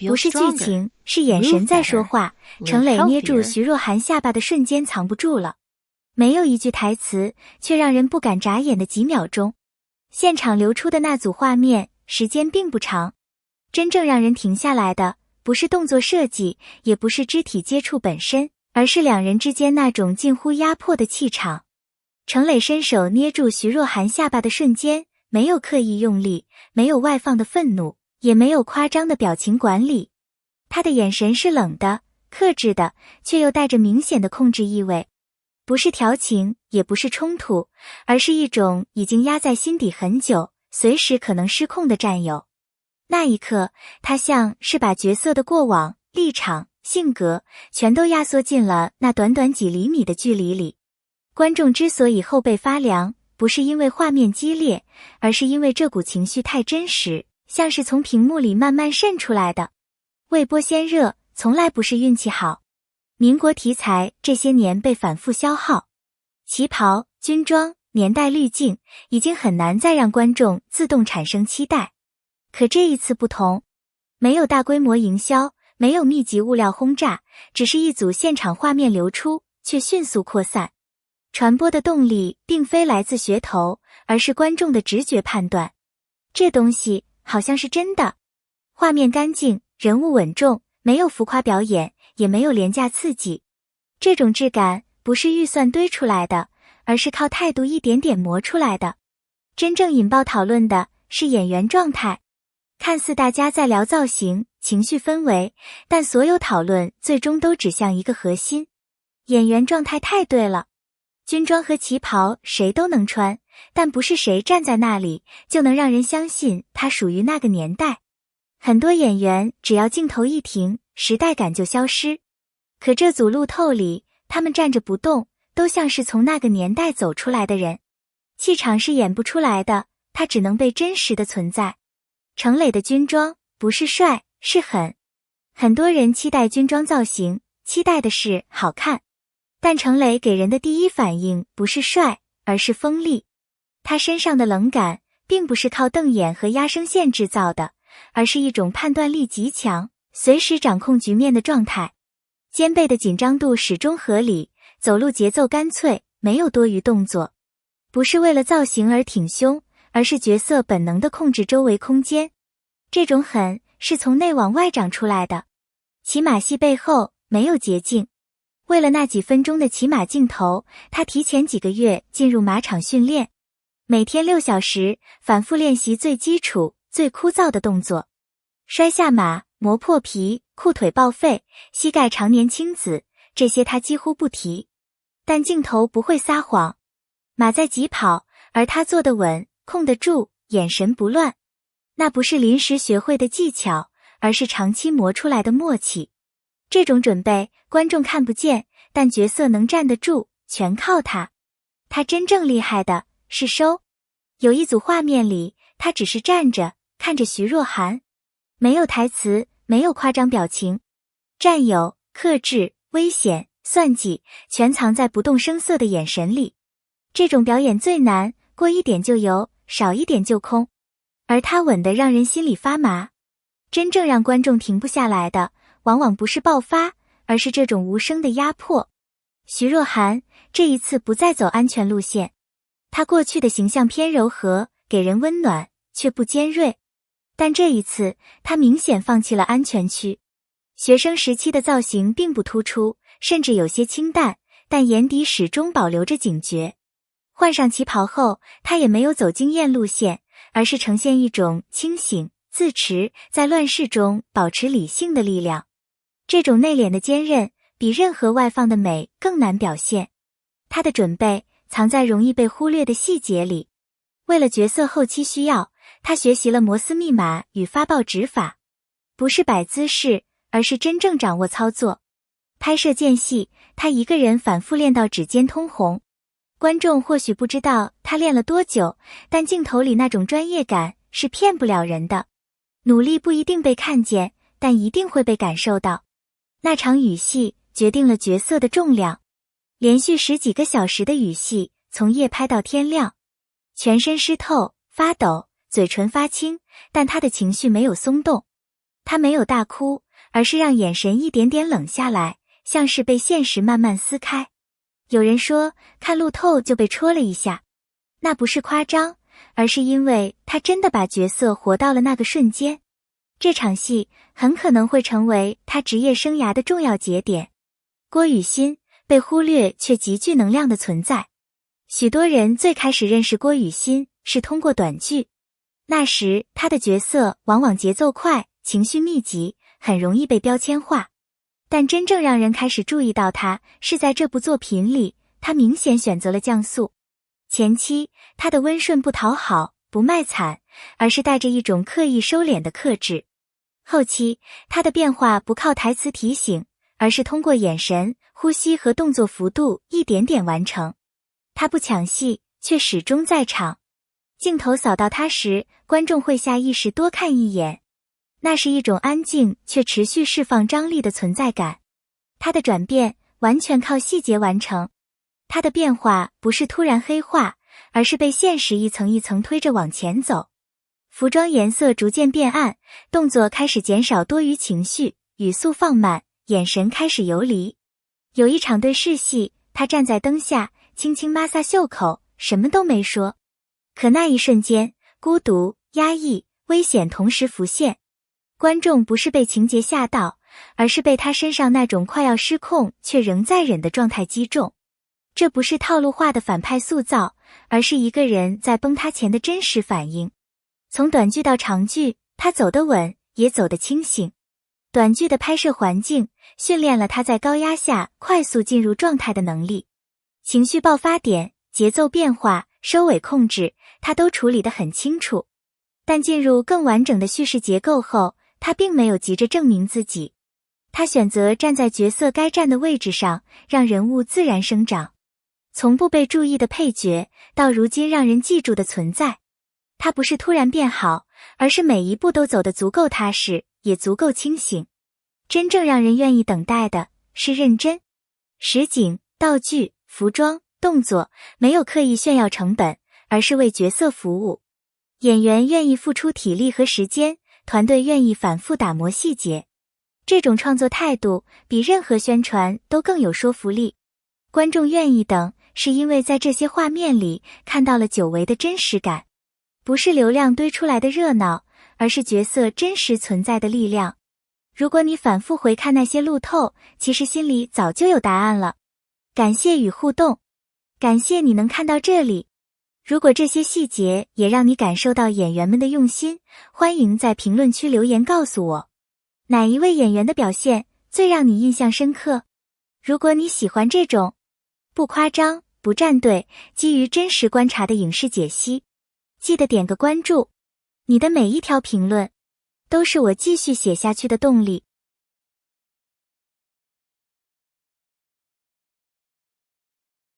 不是剧情，是眼神在说话。程磊捏住徐若涵下巴的瞬间藏不住了，没有一句台词，却让人不敢眨眼的几秒钟。现场流出的那组画面，时间并不长。真正让人停下来的，不是动作设计，也不是肢体接触本身，而是两人之间那种近乎压迫的气场。程磊伸手捏住徐若涵下巴的瞬间，没有刻意用力，没有外放的愤怒，也没有夸张的表情管理。他的眼神是冷的、克制的，却又带着明显的控制意味。不是调情，也不是冲突，而是一种已经压在心底很久，随时可能失控的占有。那一刻，他像是把角色的过往、立场、性格全都压缩进了那短短几厘米的距离里。观众之所以后背发凉，不是因为画面激烈，而是因为这股情绪太真实，像是从屏幕里慢慢渗出来的。未播先热，从来不是运气好。民国题材这些年被反复消耗，旗袍、军装、年代滤镜已经很难再让观众自动产生期待。可这一次不同，没有大规模营销，没有密集物料轰炸，只是一组现场画面流出，却迅速扩散。传播的动力并非来自噱头，而是观众的直觉判断。这东西好像是真的。画面干净，人物稳重，没有浮夸表演，也没有廉价刺激。这种质感不是预算堆出来的，而是靠态度一点点磨出来的。真正引爆讨论的是演员状态。看似大家在聊造型、情绪氛围，但所有讨论最终都指向一个核心：演员状态太对了。军装和旗袍谁都能穿，但不是谁站在那里就能让人相信他属于那个年代。很多演员只要镜头一停，时代感就消失。可这组路透里，他们站着不动，都像是从那个年代走出来的人。气场是演不出来的，它只能被真实的存在。程磊的军装不是帅，是狠。很多人期待军装造型，期待的是好看。但程磊给人的第一反应不是帅，而是锋利。他身上的冷感，并不是靠瞪眼和压声线制造的，而是一种判断力极强，随时掌控局面的状态。肩背的紧张度始终合理，走路节奏干脆，没有多余动作。不是为了造型而挺胸，而是角色本能地控制周围空间。这种狠是从内往外长出来的。骑马戏背后没有捷径。为了那几分钟的骑马镜头，他提前几个月进入马场训练，每天6小时，反复练习最基础、最枯燥的动作。摔下马、磨破皮、裤腿报废、膝盖常年青紫，这些他几乎不提。但镜头不会撒谎。马在疾跑，而他坐得稳，控得住，眼神不乱。那不是临时学会的技巧，而是长期磨出来的默契。这种准备，观众看不见，但角色能站得住，全靠他。他真正厉害的是收。有一组画面里，他只是站着，看着徐若涵。没有台词，没有夸张表情。占有、克制、危险、算计，全藏在不动声色的眼神里。这种表演最难，过一点就油，少一点就空。而他稳得让人心里发麻。真正让观众停不下来的，往往不是爆发，而是这种无声的压迫。徐若涵这一次不再走安全路线，她过去的形象偏柔和，给人温暖，却不尖锐。但这一次，她明显放弃了安全区。学生时期的造型并不突出，甚至有些清淡，但眼底始终保留着警觉。换上旗袍后，她也没有走惊艳路线，而是呈现一种清醒、自持，在乱世中保持理性的力量。这种内敛的坚韧，比任何外放的美更难表现。她的准备藏在容易被忽略的细节里。为了角色后期需要，她学习了摩斯密码与发报指法，不是摆姿势，而是真正掌握操作。拍摄间隙，她一个人反复练到指尖通红。观众或许不知道她练了多久，但镜头里那种专业感是骗不了人的。努力不一定被看见，但一定会被感受到。那场雨戏决定了角色的重量。连续10几个小时的雨戏，从夜拍到天亮。全身湿透，发抖，嘴唇发青，但他的情绪没有松动。他没有大哭，而是让眼神一点点冷下来，像是被现实慢慢撕开。有人说，看路透就被戳了一下，那不是夸张，而是因为他真的把角色活到了那个瞬间。这场戏很可能会成为他职业生涯的重要节点。郭雨欣，被忽略却极具能量的存在。许多人最开始认识郭雨欣是通过短剧，那时他的角色往往节奏快，情绪密集，很容易被标签化。但真正让人开始注意到他，是在这部作品里，他明显选择了降速。前期，他的温顺不讨好，不卖惨，而是带着一种刻意收敛的克制。后期，他的变化不靠台词提醒，而是通过眼神、呼吸和动作幅度一点点完成。他不抢戏，却始终在场。镜头扫到他时，观众会下意识多看一眼。那是一种安静却持续释放张力的存在感。他的转变完全靠细节完成。他的变化不是突然黑化，而是被现实一层一层推着往前走。服装颜色逐渐变暗，动作开始减少多余情绪，语速放慢，眼神开始游离。有一场对视戏，他站在灯下，轻轻抹撒袖口，什么都没说。可那一瞬间，孤独、压抑、危险同时浮现。观众不是被情节吓到，而是被他身上那种快要失控却仍在忍的状态击中。这不是套路化的反派塑造，而是一个人在崩塌前的真实反应。从短剧到长剧，他走得稳，也走得清醒。短剧的拍摄环境训练了他在高压下快速进入状态的能力。情绪爆发点、节奏变化、收尾控制，他都处理得很清楚。但进入更完整的叙事结构后，他并没有急着证明自己。他选择站在角色该站的位置上，让人物自然生长。从不被注意的配角，到如今让人记住的存在。他不是突然变好，而是每一步都走得足够踏实，也足够清醒。真正让人愿意等待的是认真。实景、道具、服装、动作没有刻意炫耀成本，而是为角色服务。演员愿意付出体力和时间，团队愿意反复打磨细节。这种创作态度比任何宣传都更有说服力。观众愿意等，是因为在这些画面里看到了久违的真实感。不是流量堆出来的热闹，而是角色真实存在的力量。如果你反复回看那些路透，其实心里早就有答案了。感谢与互动，感谢你能看到这里。如果这些细节也让你感受到演员们的用心，欢迎在评论区留言告诉我，哪一位演员的表现最让你印象深刻？如果你喜欢这种不夸张、不站队、基于真实观察的影视解析，记得点个关注。你的每一条评论都是我继续写下去的动力。